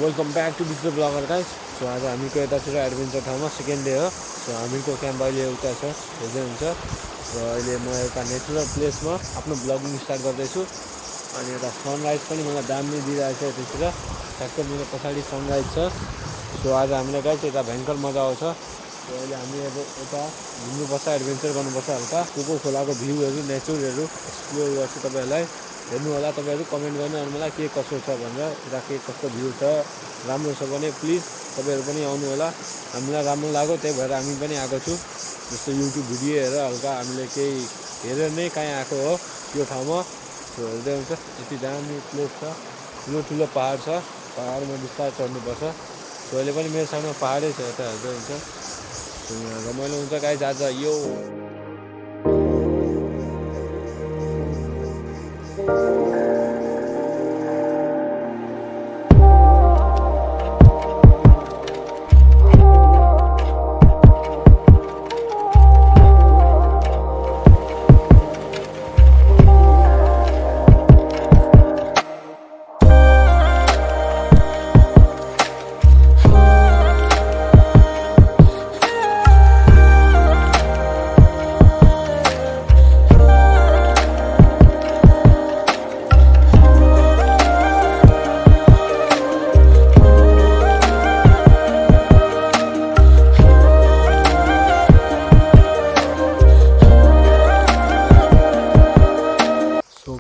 Welcome back to beach blogger guys. So आज हामीको यतातिर एडभेन्चर ठाउँमा सेकेन्ड डे हो। सो हामीको क्याम्प अहिले एउटा छ हेर्दै हुन्छ। र अहिले म एउटा नेचुरल प्लेसमा आफ्नो ब्लगिङ स्टार्ट गर्दैछु। अनि यता सनराइज पनि मलाई दामी दिइरहेको छ यतातिर। ठ्याक्कै मेरो पछाडि सनराइज छ। सो आज हामीलाई गाइस यता भयङ्कर मजा आउँछ। सो अहिले हामी अब यता घुम्नुपर्छ, एडभेन्चर गर्नुपर्छ हल्का। कोको खोलाको भ्यूहरू नेचरहरू एक्सप्लोर गर्छु तपाईँहरूलाई। हेर्नु होला तपाईँहरू, कमेन्ट गर्नु अनि मलाई के कसो छ भनेर, यता के कस्तो भ्यू छ, राम्रो छ भने प्लिज तपाईँहरू पनि आउनु होला। हामीलाई राम्रो लाग्यो त्यही भएर हामी पनि आएको छु। जस्तो युट्युब भिडियो हेरेर हल्का हामीले केही हेरेर नै कहीँ आएको हो यो ठाउँमा। सो हेर्दै हुन्छ यति दामी प्लेस छ, ठुलो पहाड छ, पहाडमा बिस्तारै चढ्नुपर्छ। सो अहिले पनि मेरो साइडमा पहाडै छ, यता हेर्दै हुन्छ। सो यहाँ रमाइलो हुन्छ गाइस आज यो।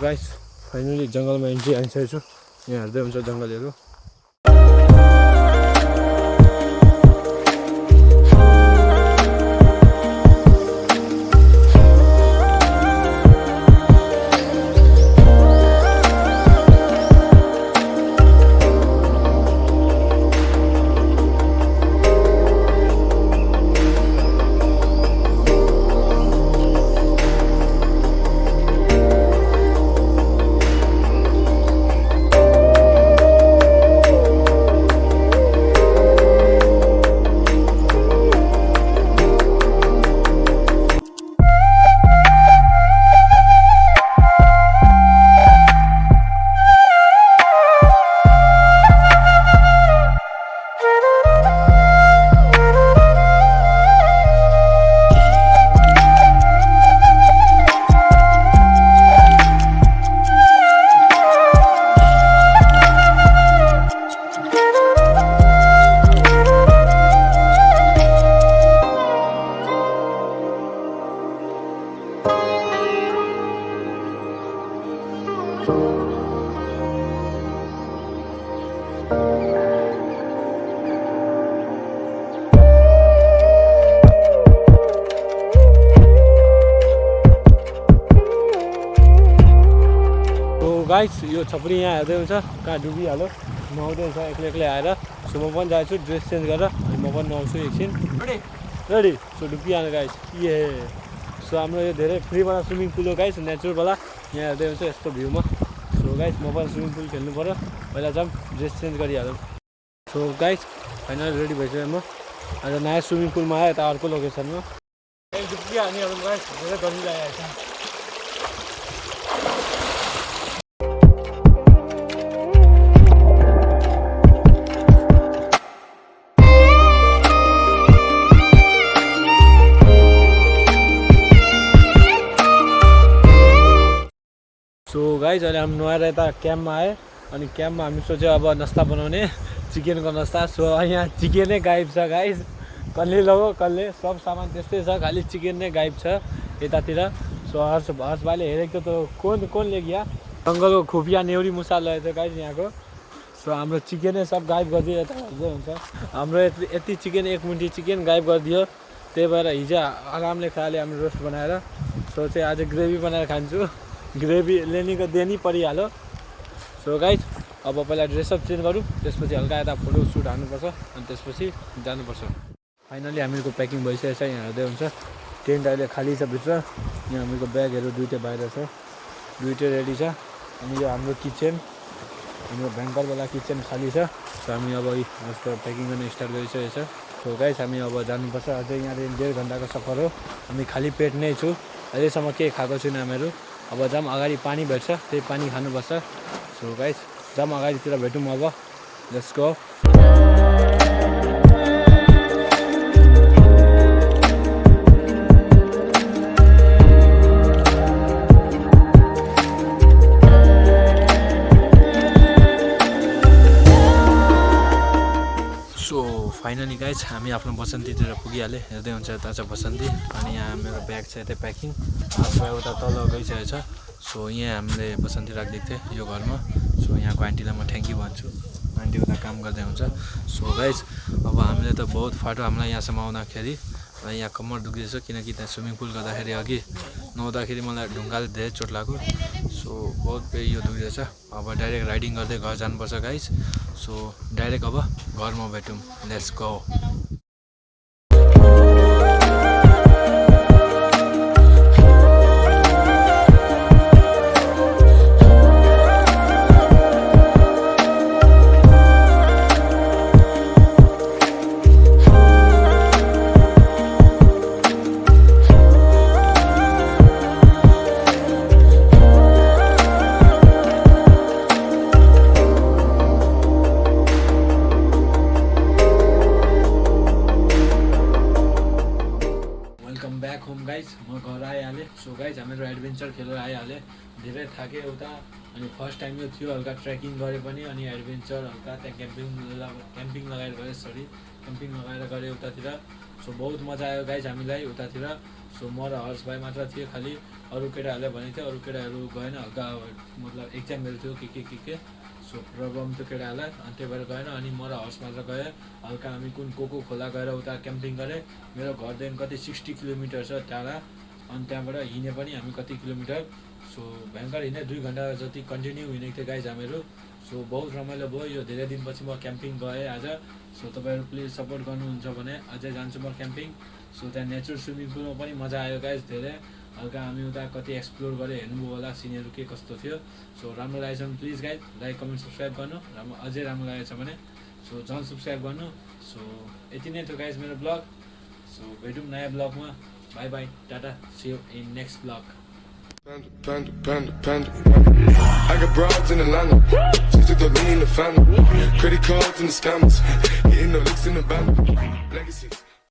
गाइस फाइनली जङ्गलमा एन्ट्री आइसकेको छु। यहाँ हेर्दै हुन्छ जङ्गलहरू। गाइस यो छपरी यहाँ हेर्दै हुन्छ कहाँ डुबिहाल्यो, नुहाउँदैछ एक्लै आएर। सो म पनि जान्छु ड्रेस चेन्ज गरेर, म पनि नुहाउँछु एकछिन। रेडी। सो डुबिहाल्यो गाइस ये। सो हाम्रो यो धेरै फ्रीवाला स्विमिङ पुल हो गाइस, नेचुरलवाला। यहाँ हेर्दै हुन्छ यस्तो भ्यूमा। सो गाइस म पनि स्विमिङ पुल खेल्नु पऱ्यो, पहिला जाऊँ ड्रेस चेन्ज गरिहालौँ। सो गाइस फाइनली रेडी भइसक्यो म। आज नयाँ स्विमिङ पुलमा आयो यता अर्को लोकेसनमा। डुबिहाल्ने गाइस धेरै गर्मी लागेको छ। सो गाइस अहिले हामी नुहाएर यता क्याम्पमा आयो। अनि क्याम्पमा हामी सोच्यो अब नास्ता बनाउने, चिकनको नास्ता। सो यहाँ चिकनै गायब छ गाइस, कसले लग्यो कसले, सब सामान त्यस्तै छ, खालि चिकन नै गायब छ यतातिर। सो हर्ष भाइले हेरेको त कोनले गया जङ्गलको खुफिया नेउरी मुसा लगेको थियो गाइस यहाँको। सो हाम्रो चिकनै सब गायब गरिदियो, यता हेर्दै हुन्छ। हाम्रो यति चिकन, एक मुठी चिकन गायब गरिदियो। त्यही भएर हिजो आरामले खाले हामी रोस्ट बनाएर। सो चाहिँ आज ग्रेभी बनाएर खान्छु, ग्रेभी लेनीको देनी परिहाल्यो। सो गाइस अब पहिला ड्रेसअप चेन्ज गरौँ, त्यसपछि हल्का यता फोटो सुट हान्नुपर्छ अनि त्यसपछि जानुपर्छ। फाइनली हामीको प्याकिङ भइसकेको छ, यहाँ हेर्दै हुन्छ। टेन्ट अहिले खाली छ भित्र। यहाँ हामीको ब्यागहरू दुइटै बाहिर छ, दुइटै रेडी छ। अनि यो हाम्रो किचन, हाम्रो भयङ्करवाला किचन खाली छ। सो हामी अब आजको प्याकिङ गर्न स्टार्ट गरिसकेको छ। सो गाइस हामी अब जानुपर्छ। अझै यहाँदेखि 1.5 घन्टाको सफर हो। हामी खाली पेट नै छु, अहिलेसम्म केही खाएको छैन हामीहरू। अब जाम अगाडि पानी भेट्छ, त्यही पानी खानुपर्छ। सो गाइस जाम अगाडितिर भेटौँ अब। Let's go. फाइनली गाइज हामी आफ्नो बसन्तीतिर पुगिहालेँ। हेर्दै हुन्छ यता चाहिँ बसन्ती अनि यहाँ मेरो ब्याग छ यतै प्याकिङ उता तल गइसकेको छ। सो यहाँ हामीले बसन्ती राखिदिएको थिएँ यो घरमा। सो यहाँको आन्टीलाई म थ्याङ्क यू भन्छु, आन्टी उता काम गर्दै हुन्छ। सो गाइज अब हामीले त बहुत फाटो हामीलाई यहाँसम्म आउँदाखेरि यहाँ कम्मर दुख्दैछ किनकि त्यहाँ स्विमिङ पुल गर्दाखेरि अघि नुहाउँदाखेरि मलाई ढुङ्गाले धेरै चोट लाग्यो। सो बहुत यो दुख्दैछ। अब डाइरेक्ट राइडिङ गर्दै घर जानुपर्छ गाइज। सो डाइरेक्ट अब घरमा भेटौँ। Let's go. म घर आइहालेँ। सो गाइज हामीहरू एडभेन्चर खेलेर आइहालेँ। धेरै थाकेँ उता अनि फर्स्ट टाइम यो थियो। हल्का ट्रेकिङ गरे पनि अनि एडभेन्चर हल्का त्यहाँ क्याम्पिङ लगाएर गएँ क्याम्पिङ लगाएर गएँ उतातिर। सो बहुत मजा आयो गाइज हामीलाई उतातिर। सो म र हर्ष भाइ मात्र थियो, खालि अरू केटाहरूले भनेको थियो, अरू केटाहरू गएन। हल्का मतलब एक्जामहरू थियो के सो प्रब्लम थियो केटाहरूलाई अनि त्यही भएर गएन। अनि म र हर्ष मात्र गएँ। हल्का हामी कुन कोको खोला गएर उता क्याम्पिङ गरेँ। मेरो घरदेखि कति 60 किलोमिटर छ टाढा अनि त्यहाँबाट हिँडे पनि हामी कति किलोमिटर। सो भयङ्कर हिँडेँ 2 घन्टा जति कन्टिन्यू हिँडेको थियो गाइज हामीहरू। सो बहुत रमाइलो भयो। यो धेरै दिनपछि म क्याम्पिङ गएँ आज। सो तपाईँहरू प्लिज सपोर्ट गर्नुहुन्छ भने अझै जान्छु म क्याम्पिङ। सो त्यहाँ नेचर स्विमिङ पुलमा पनि मजा आयो गाइज धेरै। हल्का हामी उता कति एक्सप्लोर गरेँ, हेर्नुभयो होला सिनहरू के कस्तो थियो। सो राम्रो लागेछ भने please guys like comment subscribe गर्नु। अझै राम्रो लागेछ भने सो झन् सब्सक्राइब गर्नु। सो यति नै थियो गाइज मेरो ब्लग। सो भेटौँ नयाँ ब्लगमा। Bye bye, tata, see you in next vlog. I got broads in Atlanta, just to throw me in the family. Credit cards and the scammers, getting no licks in the band. Legacies.